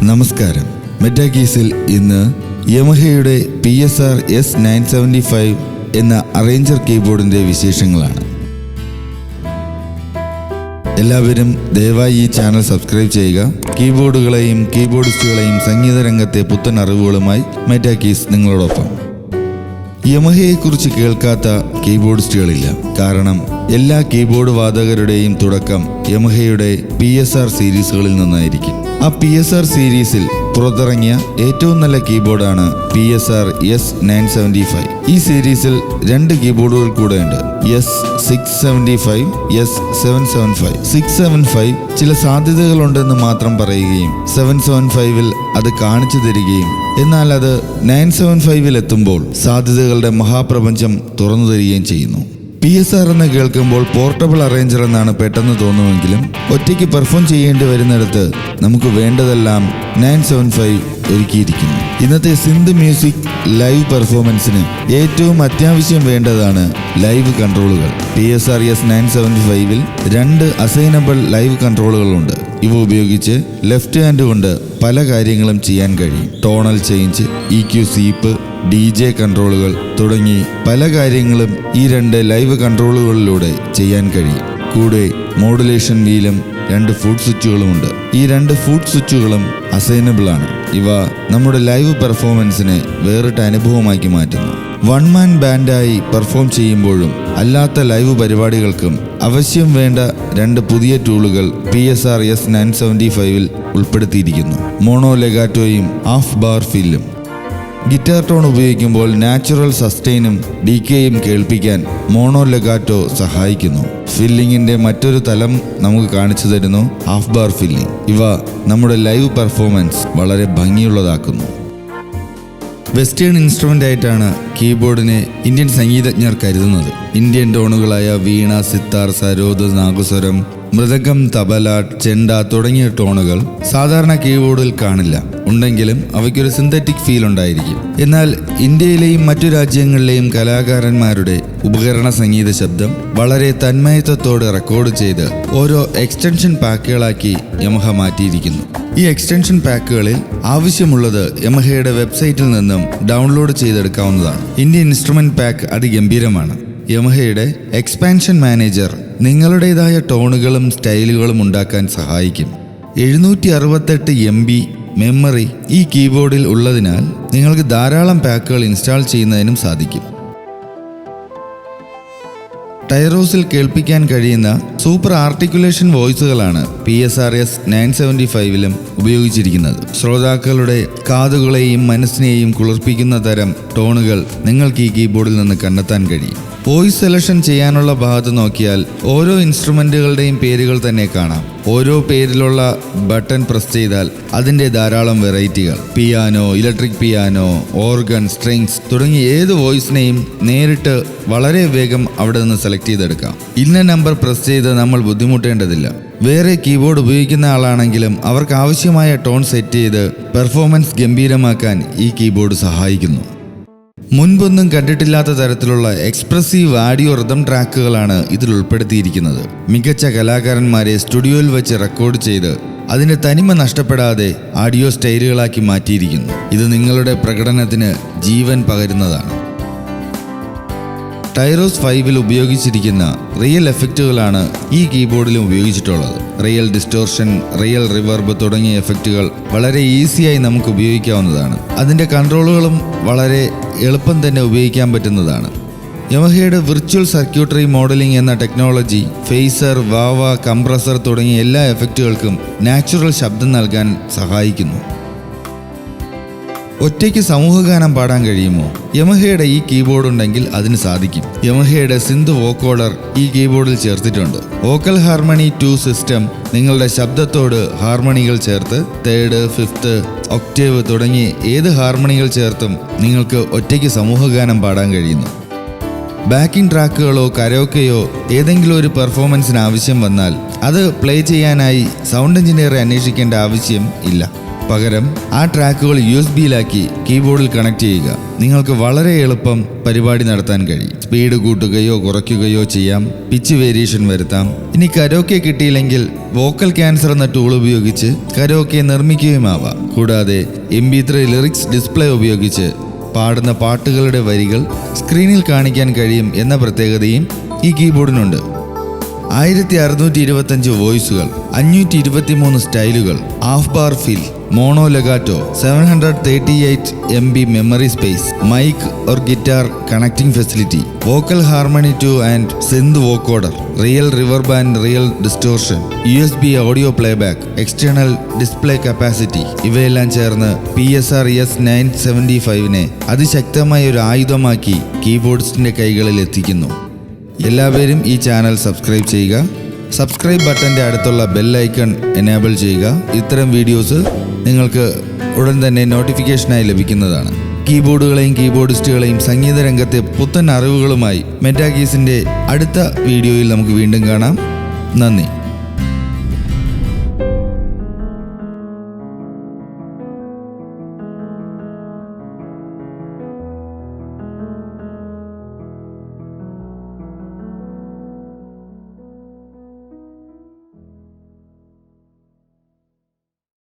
നമസ്കാരം. മെറ്റാകീസിൽ ഇന്ന് യമഹയുടെ PSR-S975 എന്ന അറേഞ്ചർ കീബോർഡിൻ്റെ വിശേഷങ്ങളാണ്. എല്ലാവരും ദയവായി ഈ ചാനൽ സബ്സ്ക്രൈബ് ചെയ്യുക. കീബോർഡുകളെയും കീബോർഡിസ്റ്റുകളെയും സംഗീത രംഗത്തെ പുത്തൻ അറിവുകളുമായി മെറ്റാകീസ് നിങ്ങളോടൊപ്പം. യമഹയെക്കുറിച്ച് കേൾക്കാത്ത കീബോർഡിസ്റ്റുകളില്ല. കാരണം എല്ലാ കീബോർഡ് വാദകരുടെയും തുടക്കം യമഹയുടെ PSR സീരീസുകളിൽ നിന്നായിരിക്കും. ആ PSR സീരീസിൽ പുറത്തിറങ്ങിയ ഏറ്റവും നല്ല കീബോർഡാണ് PSR-S975. ഈ സീരീസിൽ 2 കീബോർഡുകൾ കൂടെയുണ്ട്, S675, S775. 675 ചില സാധ്യതകളുണ്ടെന്ന് മാത്രം പറയുകയും 775-ൽ അത് കാണിച്ചു തരികയും എന്നാൽ അത് 975-ൽ എത്തുമ്പോൾ സാധ്യതകളുടെ മഹാപ്രപഞ്ചം തുറന്നു തരികയും ചെയ്യുന്നു. PSR എന്ന് കേൾക്കുമ്പോൾ പോർട്ടബിൾ അറേഞ്ചർ എന്നാണ് പെട്ടെന്ന് തോന്നുമെങ്കിലും ഒറ്റയ്ക്ക് പെർഫോം ചെയ്യേണ്ടി വരുന്നിടത്ത് നമുക്ക് വേണ്ടതെല്ലാം 975 ഒരുക്കിയിരിക്കുന്നു. ഇന്നത്തെ സിന്ത് മ്യൂസിക് ലൈവ് പെർഫോമൻസിന് ഏറ്റവും അത്യാവശ്യം വേണ്ടതാണ് ലൈവ് കൺട്രോളുകൾ. PSR-S975-ൽ 2 അസൈനബിൾ ലൈവ് കൺട്രോളുകളുണ്ട്. ഇവ ഉപയോഗിച്ച് ലെഫ്റ്റ് ഹാൻഡ് കൊണ്ട് പല കാര്യങ്ങളും ചെയ്യാൻ കഴിയും. Tonal change, EQ sweep, DJ കൺട്രോളുകൾ തുടങ്ങി പല കാര്യങ്ങളും ഈ 2 ലൈവ് കൺട്രോളുകളിലൂടെ ചെയ്യാൻ കഴിയും. കൂടെ മോഡുലേഷൻ വീലും 2 ഫുഡ് സ്വിച്ചുകളുമുണ്ട്. ഈ 2 ഫുഡ് സ്വിച്ചുകളും അസൈനബിൾ ആണ്. ഇവ നമ്മുടെ ലൈവ് പെർഫോമൻസിനെ വേറിട്ട അനുഭവമാക്കി മാറ്റുന്നു. വൺ മാൻ ബാൻഡായി പെർഫോം ചെയ്യുമ്പോഴും അല്ലാത്ത ലൈവ് പരിപാടികൾക്കും ആവശ്യം വേണ്ട 2 പുതിയ ടൂളുകൾ PSR-S975-ൽ ഉൾപ്പെടുത്തിയിരിക്കുന്നു. മോണോ ലെഗാറ്റോയും ഹാഫ് ബാർ ഫില്ലും. ഗിറ്റാർ ടോൺ ഉപയോഗിക്കുമ്പോൾ നാച്ചുറൽ സസ്റ്റെയിനും DKയും കേൾപ്പിക്കാൻ മോണോ ലെഗാറ്റോ സഹായിക്കുന്നു. ഫില്ലിങ്ങിൻ്റെ മറ്റൊരു തലം നമുക്ക് കാണിച്ചു തരുന്നു ഹാഫ് ബാർ ഫില്ലിംഗ്. ഇവ നമ്മുടെ ലൈവ് പെർഫോമൻസ് വളരെ ഭംഗിയുള്ളതാക്കുന്നു. വെസ്റ്റേൺ ഇൻസ്ട്രുമെൻ്റ് ആയിട്ടാണ് കീബോർഡിനെ ഇന്ത്യൻ സംഗീതജ്ഞർ കരുതുന്നത്. ഇന്ത്യൻ ടോണുകളായ വീണ, സിത്താർ, സരോദ്, നാഗസ്വരം, മൃദംഗം, തബല, ചെണ്ട തുടങ്ങിയ ടോണുകൾ സാധാരണ കീബോർഡിൽ കാണില്ല. ഉണ്ടെങ്കിലും അവയ്ക്കൊരു സിന്തറ്റിക് ഫീൽ ഉണ്ടായിരിക്കും. എന്നാൽ ഇന്ത്യയിലെയും മറ്റു രാജ്യങ്ങളിലെയും കലാകാരന്മാരുടെ ഉപകരണ സംഗീത ശബ്ദം വളരെ തന്മയത്വത്തോടെ റെക്കോർഡ് ചെയ്ത് ഓരോ എക്സ്റ്റൻഷൻ പാക്കുകളാക്കി യമഹ മാറ്റിയിരിക്കുന്നു. ഈ എക്സ്റ്റൻഷൻ പാക്കുകളിൽ ആവശ്യമുള്ളത് യമഹയുടെ വെബ്സൈറ്റിൽ നിന്നും ഡൗൺലോഡ് ചെയ്തെടുക്കാവുന്നതാണ്. ഇന്ത്യൻ ഇൻസ്ട്രുമെന്റ് പാക്ക് അതിഗംഭീരമാണ്. യമഹയുടെ എക്സ്പാൻഷൻ മാനേജർ നിങ്ങളുടേതായ ടോണുകളും സ്റ്റൈലുകളും ഉണ്ടാക്കാൻ സഹായിക്കും. 768 MB മെമ്മറി ഈ കീബോർഡിൽ ഉള്ളതിനാൽ നിങ്ങൾക്ക് ധാരാളം പാക്കുകൾ ഇൻസ്റ്റാൾ ചെയ്യുന്നതിനും സാധിക്കും. ടൈറോസിൽ കേൾപ്പിക്കാൻ കഴിയുന്ന സൂപ്പർ ആർട്ടിക്കുലേഷൻ വോയിസുകളാണ് PSR-S975-ലും ഉപയോഗിച്ചിരിക്കുന്നത്. ശ്രോതാക്കളുടെ കാതുകളെയും മനസ്സിനെയും കുളിർപ്പിക്കുന്ന തരം ടോണുകൾ നിങ്ങൾക്ക് ഈ കീബോർഡിൽ നിന്ന് കണ്ടെത്താൻ കഴിയും. വോയിസ് സെലക്ഷൻ ചെയ്യാനുള്ള ഭാഗത്ത് നോക്കിയാൽ ഓരോ ഇൻസ്ട്രുമെൻറ്റുകളുടെയും പേരുകൾ തന്നെ കാണാം. ഓരോ പേരിലുള്ള ബട്ടൺ പ്രസ് ചെയ്താൽ അതിൻ്റെ ധാരാളം വെറൈറ്റികൾ, piano, electric piano, organ, strings തുടങ്ങി ഏത് വോയിസിനെയും നേരിട്ട് വളരെ വേഗം അവിടെ നിന്ന് സെലക്ട് ചെയ്തെടുക്കാം. ഇന്ന നമ്പർ പ്രസ് ചെയ്ത് നമ്മൾ ബുദ്ധിമുട്ടേണ്ടതില്ല. വേറെ കീബോർഡ് ഉപയോഗിക്കുന്ന ആളാണെങ്കിലും അവർക്ക് ആവശ്യമായ ടോൺ സെറ്റ് ചെയ്ത് പെർഫോമൻസ് ഗംഭീരമാക്കാൻ ഈ കീബോർഡ് സഹായിക്കുന്നു. മുൻപൊന്നും കണ്ടിട്ടില്ലാത്ത തരത്തിലുള്ള എക്സ്പ്രസീവ് ആഡിയോ റിതം ട്രാക്കുകളാണ് ഇതിൽ ഉൾപ്പെടുത്തിയിരിക്കുന്നത്. മികച്ച കലാകാരന്മാരെ സ്റ്റുഡിയോയിൽ വെച്ച് റെക്കോർഡ് ചെയ്ത് അതിൻ്റെ തനിമ നഷ്ടപ്പെടാതെ ആഡിയോ സ്റ്റൈലുകളാക്കി മാറ്റിയിരിക്കുന്നു. ഇത് നിങ്ങളുടെ പ്രകടനത്തിന് ജീവൻ പകരുന്നതാണ്. ടൈറോസ് 5-ൽ ഉപയോഗിച്ചിരിക്കുന്ന റിയൽ എഫക്റ്റുകളാണ് ഈ കീബോർഡിലും ഉപയോഗിച്ചിട്ടുള്ളത്. റിയൽ ഡിസ്റ്റോർഷൻ, റിയൽ റിവർബ് തുടങ്ങിയ എഫക്റ്റുകൾ വളരെ ഈസിയായി നമുക്ക് ഉപയോഗിക്കാവുന്നതാണ്. അതിൻ്റെ കൺട്രോളുകളും വളരെ എളുപ്പം തന്നെ ഉപയോഗിക്കാൻ പറ്റുന്നതാണ്. യമഹയുടെ വിർച്വൽ സർക്യൂട്ടറി മോഡലിംഗ് എന്ന ടെക്നോളജി ഫേസർ, വാവ, കംപ്രസർ തുടങ്ങിയ എല്ലാ എഫക്റ്റുകൾക്കും നാച്ചുറൽ ശബ്ദം നൽകാൻ സഹായിക്കുന്നു. ഒറ്റയ്ക്ക് സമൂഹഗാനം പാടാൻ കഴിയുമോ? യമഹയുടെ ഈ കീബോർഡ് ഉണ്ടെങ്കിൽ അതിന് സാധിക്കും. യമഹയുടെ സിന്ത് വോക്കോഡർ ഈ കീബോർഡിൽ ചേർത്തിട്ടുണ്ട്. വോക്കൽ ഹാർമണി 2 സിസ്റ്റം നിങ്ങളുടെ ശബ്ദത്തോട് ഹാർമണികൾ ചേർത്ത് 3rd, 5th, ഒക്ടേവ് തുടങ്ങി ഏത് ഹാർമണികൾ ചേർത്തും നിങ്ങൾക്ക് ഒറ്റയ്ക്ക് സമൂഹഗാനം പാടാൻ കഴിയുന്നു. ബാക്കിംഗ് ട്രാക്കുകളോ കരോക്കെയോ ഏതെങ്കിലും ഒരു പെർഫോമൻസിന് ആവശ്യം വന്നാൽ അത് പ്ലേ ചെയ്യാനായി സൗണ്ട് എഞ്ചിനീയറെ അന്വേഷിക്കേണ്ട ആവശ്യം ഇല്ല. പകരം ആ ട്രാക്കുകൾ USB-യിലാക്കി കീബോർഡിൽ കണക്ട് ചെയ്യുക. നിങ്ങൾക്ക് വളരെ എളുപ്പം പരിപാടി നടത്താൻ കഴിയും. സ്പീഡ് കൂട്ടുകയോ കുറയ്ക്കുകയോ ചെയ്യാം, പിച്ച് വേരിയേഷൻ വരുത്താം. ഇനി കരോക്കെ കിട്ടിയില്ലെങ്കിൽ വോക്കൽ ക്യാൻസർ എന്ന ടൂൾ ഉപയോഗിച്ച് കരോക്കെ നിർമ്മിക്കുകയുമാവാം. കൂടാതെ MP3 ലിറിക്സ് ഡിസ്പ്ലേ ഉപയോഗിച്ച് പാടുന്ന പാട്ടുകളുടെ വരികൾ സ്ക്രീനിൽ കാണിക്കാൻ കഴിയും എന്ന പ്രത്യേകതയും ഈ കീബോർഡിനുണ്ട്. 1625 വോയിസുകൾ, 523 സ്റ്റൈലുകൾ, half bar fill, mono legato, 738 MB memory space, mic or guitar connecting facility, vocal harmony 2 and synth vocoder, real reverb and real distortion, USB audio playback, external display capacity ഇവയെല്ലാം ചേർന്ന് PSR-S975 അതിശക്തമായ ഒരു ആയുധമാക്കി കീബോർഡിസ്റ്റിന്റെ കൈകളിൽ എത്തിക്കുന്നു. എല്ലാവരും ഈ ചാനൽ സബ്സ്ക്രൈബ് ചെയ്യുക. Subscribe ബട്ടൻ്റെ അടുത്തുള്ള ബെൽ ഐക്കൺ എനേബിൾ ചെയ്യുക. ഇത്തരം വീഡിയോസ് നിങ്ങൾക്ക് ഉടൻ തന്നെ നോട്ടിഫിക്കേഷനായി ലഭിക്കുന്നതാണ്. കീബോർഡുകളെയും കീബോർഡിസ്റ്റുകളെയും സംഗീത രംഗത്തെ പുത്തൻ അറിവുകളുമായി മെറ്റാകീസിൻ്റെ അടുത്ത വീഡിയോയിൽ നമുക്ക് വീണ്ടും കാണാം. നന്ദി.